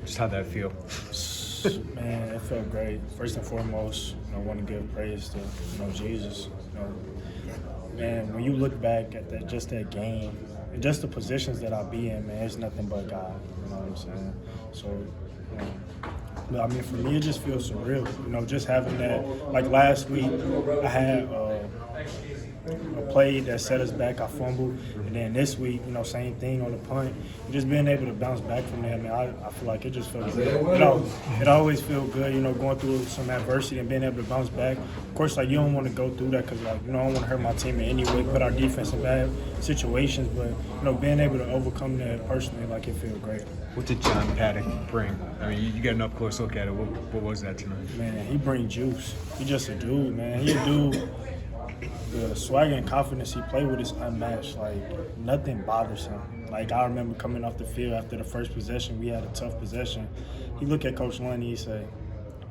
Just how'd that feel? Man, it felt great. First and foremost, I want to give praise to Jesus. Man, when you look back at that game, and just the positions that I be in, man, it's nothing but God. You know what I'm saying? So, but I mean, for me, it just feels surreal. Just having that. Like last week, I had a play that set us back. I fumbled, and then this week, same thing on the punt. And just being able to bounce back from that, man, I feel like it just felt good. It always feels good, going through some adversity and being able to bounce back. Of course, like you don't want to go through that because, like, I don't want to hurt my team in any way, put our defense in bad situations. But being able to overcome that personally, like, it feels great. What did John Paddock bring? I mean, you got an up-close look at it. What was that tonight? Man, he brings juice. He's just a dude, man. He a dude. The swagger and confidence he played with is unmatched. Like, nothing bothers him. Like, I remember coming off the field after the first possession. We had a tough possession. He looked at Coach Illini, he said,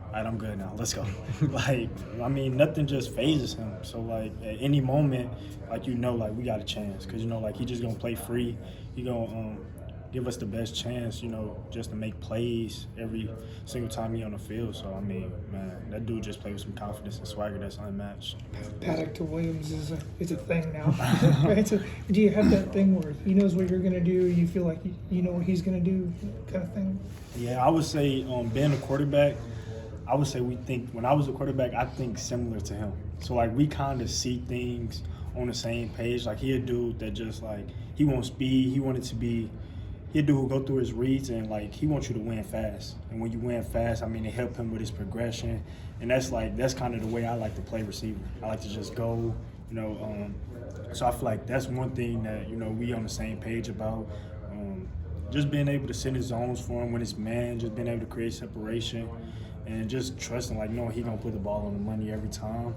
all right, I'm good now. Let's go. Like, I mean, nothing just phases him. So, like, at any moment, like, like, we got a chance. Because, like, he just going to play free. He going to give us the best chance, just to make plays every single time he on the field. So, I mean, man, that dude just played with some confidence and swagger that's unmatched. Paddock to Williams is a thing now, right? So, do you have that thing where he knows what you're going to do, you feel like you know what he's going to do kind of thing? Yeah, I would say being a quarterback, I would say when I was a quarterback, I think similar to him. So, like, we kind of see things on the same page. Like, he a dude that just, like, he wants speed. He wanted to be – he a dude who go through his reads and, like, he wants you to win fast. And when you win fast, I mean, it help him with his progression. And that's kind of the way I like to play receiver. I like to just go, so I feel like that's one thing that, we on the same page about. Just being able to sit in zones for him when it's man, just being able to create separation and just trusting, like, knowing he going to put the ball on the money every time.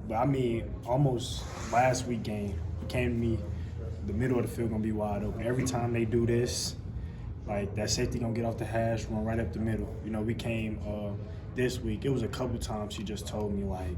But, I mean, almost last week game, he came to me, the middle of the field gonna be wide open. Every time they do this, like, that safety gonna get off the hash, run right up the middle. We came this week. It was a couple times he just told me, like,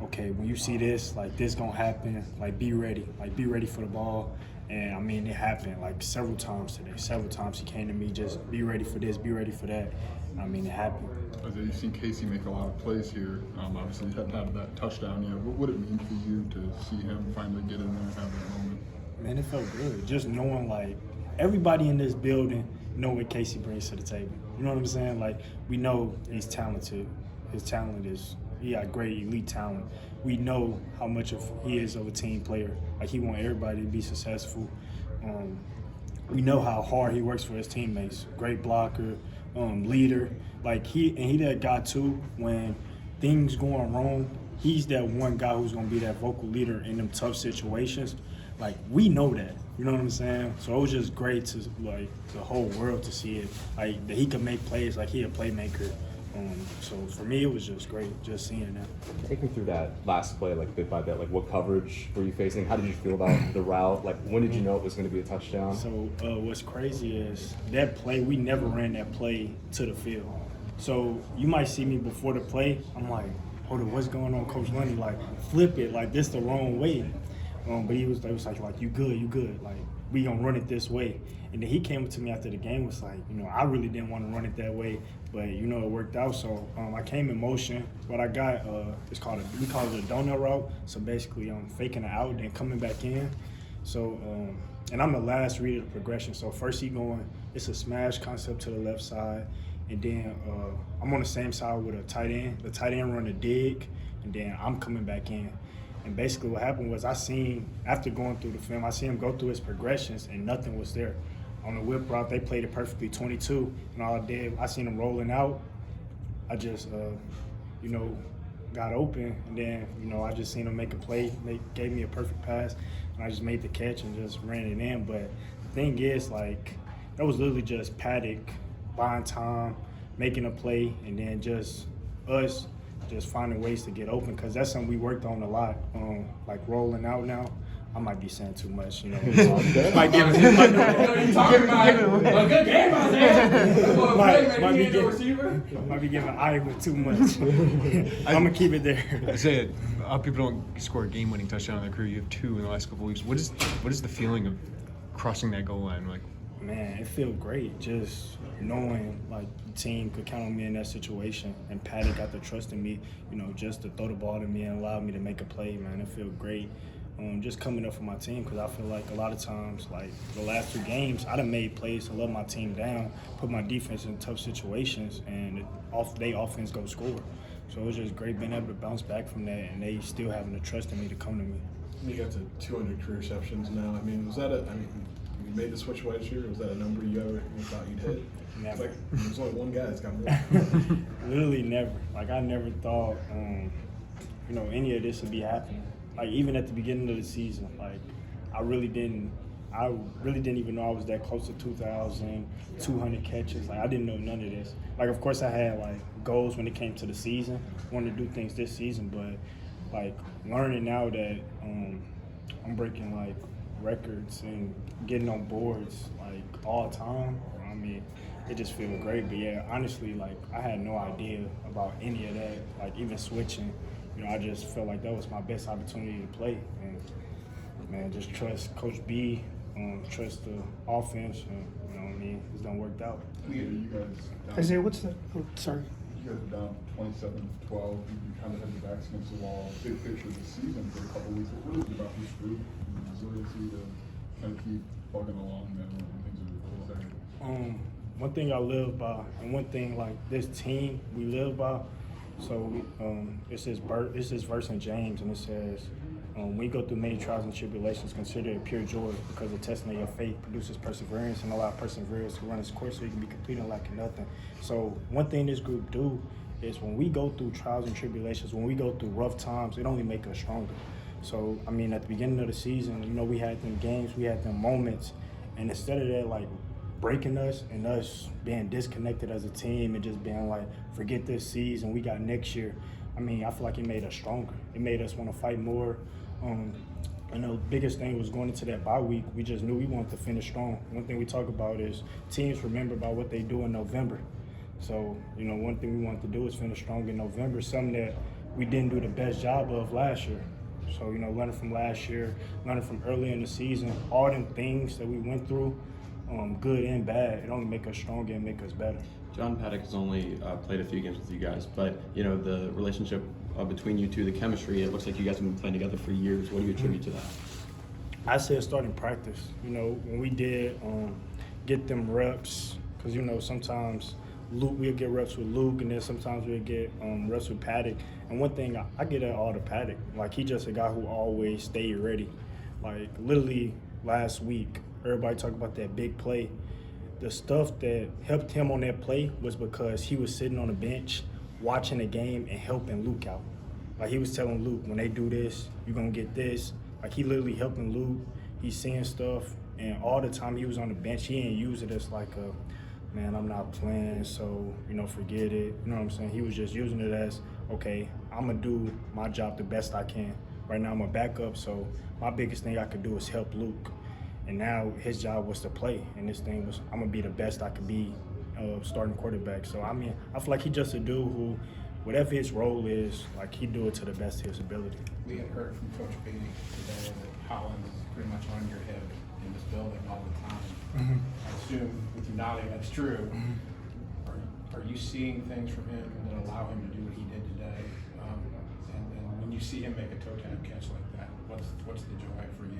okay, when you see this, like, this gonna happen. Like, be ready. Like, be ready for the ball. And I mean, it happened like several times today. Several times he came to me, just be ready for this, be ready for that. I mean, it happened. You've seen Casey make a lot of plays here. Obviously, he hadn't had that touchdown yet. What would it mean for you to see him finally get in there and have that moment? Man, it felt good. Just knowing, like, everybody in this building know what Casey brings to the table. You know what I'm saying? Like, we know he's talented. His talent is, he got great elite talent. We know how much he is of a team player. Like, he wants everybody to be successful. We know how hard he works for his teammates. Great blocker, leader. Like, he that guy too, when things going wrong, he's that one guy who's gonna be that vocal leader in them tough situations. Like, we know that, you know what I'm saying? So it was just great to, like, the whole world to see it, like, that he could make plays, like, he a playmaker. So for me, it was just great, just seeing that. Take me through that last play, like, bit by bit. Like, what coverage were you facing? How did you feel about the route? Like, when did you know it was going to be a touchdown? So what's crazy is that play, we never ran that play to the field. So you might see me before the play, I'm like, hold on, what's going on, Coach Lundy? Like, flip it, like, this the wrong way. But he was like, you good, like, we gonna run it this way. And then he came up to me after the game, was like, I really didn't want to run it that way, but it worked out. So I came in motion. What I got, we call it a donut route. So basically, I'm faking it out, then coming back in. So, and I'm the last read of the progression. So first he going, it's a smash concept to the left side, and then I'm on the same side with a tight end. The tight end run a dig, and then I'm coming back in. And basically what happened was after going through the film, I see him go through his progressions and nothing was there. On the whip route, they played it perfectly 22. And all I did, I seen him rolling out. I just, got open. And then, I just seen him make a play. They gave me a perfect pass. And I just made the catch and just ran it in. But the thing is, like, that was literally just Paddock buying time, making a play, and then just us just finding ways to get open, because that's something we worked on a lot. Like, rolling out now, I might be saying too much, Might give it a might be giving Iowa too much. I'm gonna keep it there. I said, people don't score a game-winning touchdown in their career. You have 2 in the last couple of weeks. What is the feeling of crossing that goal line? Like, Man, it feels great just knowing like the team could count on me in that situation, and Paddock got the trust in me, just to throw the ball to me and allow me to make a play. Man, it feels great. Just coming up for my team, because I feel like a lot of times, like the last 2 games, I done made plays to let my team down, put my defense in tough situations, and they offense go score. So it was just great being able to bounce back from that, and they still having the trust in me to come to me. You got to 200 career receptions now. I mean, you made the switch last year. Was that a number you thought you'd hit? Never. It's like, there's only one guy that's got more. Literally never. Like, I never thought, any of this would be happening. Like, even at the beginning of the season, like, I really didn't even know I was that close to 2,200 catches. Like, I didn't know none of this. Like, of course, I had, like, goals when it came to the season. Wanted to do things this season, but, like, learning now that I'm breaking, like, records and getting on boards, like, all the time, I mean, it just feels great. But, yeah, honestly, like, I had no idea about any of that, like, even switching. I just felt like that was my best opportunity to play. And, man, just trust Coach B, trust the offense, and, it's done worked out. You guys Isaiah, what's the? Oh, sorry. You guys are down 27-12. You kind of had your backs against the wall. Big picture of the season for a couple of weeks. What is it about this group and the resiliency to kind of keep plugging along when things are there? One thing I live by, and one thing like this team we live by. So it says verse in James, and it says, we go through many trials and tribulations, consider it pure joy, because the testing of your faith produces perseverance, and allow perseverance to run its course so you can be complete and lacking nothing. So one thing this group do is when we go through trials and tribulations, when we go through rough times, it only makes us stronger. So, I mean, at the beginning of the season, we had them games, we had them moments, and instead of that, like, breaking us and us being disconnected as a team and just being like, forget this season, we got next year. I mean, I feel like it made us stronger. It made us want to fight more. And the biggest thing was going into that bye week, we just knew we wanted to finish strong. One thing we talk about is teams remember about what they do in November. So, one thing we wanted to do is finish strong in November, something that we didn't do the best job of last year. So, learning from last year, learning from early in the season, all them things that we went through, good and bad, it only make us stronger and make us better. John Paddock has only played a few games with you guys, but the relationship between you two, the chemistry, it looks like you guys have been playing together for years. What do you attribute to that? I said starting practice. When we did get them reps, because sometimes we'll get reps with Luke, and then sometimes we'll get reps with Paddock. And one thing I get at all to Paddock, like, he just a guy who always stayed ready. Like, literally last week, everybody talk about that big play. The stuff that helped him on that play was because he was sitting on the bench watching the game and helping Luke out. Like, he was telling Luke, when they do this, you're going to get this. Like, he literally helping Luke. He's seeing stuff. And all the time he was on the bench, he didn't use it as like man, I'm not playing, so, forget it. You know what I'm saying? He was just using it as, okay, I'm going to do my job the best I can. Right now I'm a backup, so my biggest thing I could do is help Luke. And now his job was to play, and this thing was, I'm going to be the best I could be starting quarterback. So, I mean, I feel like he's just a dude who, whatever his role is, like, he do it to the best of his ability. We had heard from Coach B today that Holland is pretty much on your hip in this building all the time. Mm-hmm. I assume with you nodding that's true. Are you seeing things from him that allow him to do what he did today? And when you see him make a toe tap catch like that, what's the joy for you?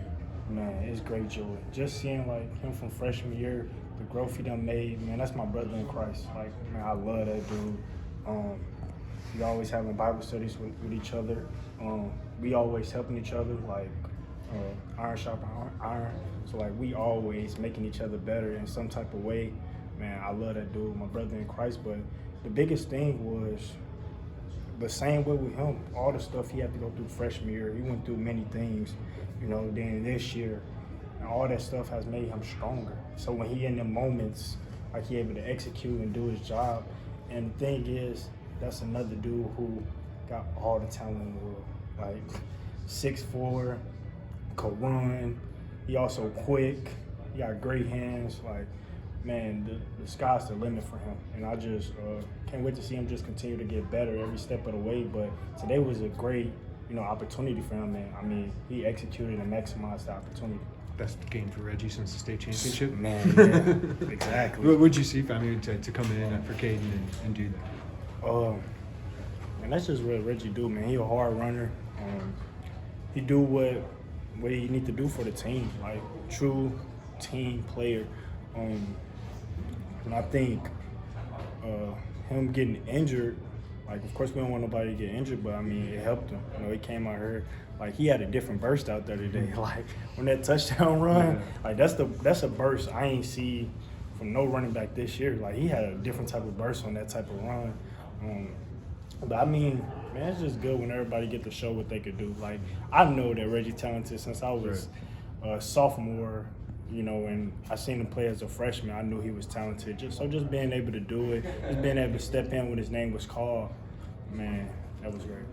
Man, it's great joy. Just seeing, like, him from freshman year, the growth he done made, man, that's my brother in Christ. Like, man, I love that dude. We always having Bible studies with each other. We always helping each other, like, iron sharpen iron. So, like, we always making each other better in some type of way. Man, I love that dude, my brother in Christ. But the biggest thing was the same way with him. All the stuff he had to go through freshman year, he went through many things, then this year. And all that stuff has made him stronger. So when he in the moments, like, he able to execute and do his job. And the thing is, that's another dude who got all the talent in the world. Like, 6'4", could run. He also quick. He got great hands. Like, man, the sky's the limit for him. And I just can't wait to see him just continue to get better every step of the way. But today was a great, opportunity for him. And I mean, he executed and maximized the opportunity. best game for Reggie since the state championship. Man, yeah, exactly. What would you see? I mean, to come in for Caden and do that. And that's just what Reggie do, man. He a hard runner. He do what he need to do for the team, like true team player. And I think him getting injured, like of course we don't want nobody to get injured, but I mean it helped him. You know, he came out here like he had a different burst out there today. Like when that touchdown run, like that's a burst I ain't see from no running back this year. Like he had a different type of burst on that type of run. But I mean, man, it's just good when everybody get to show what they could do. Like I know that Reggie talented since I was a sophomore, you know, and I seen him play as a freshman. I knew he was talented. Just being able to do it, just being able to step in when his name was called, man, that was great.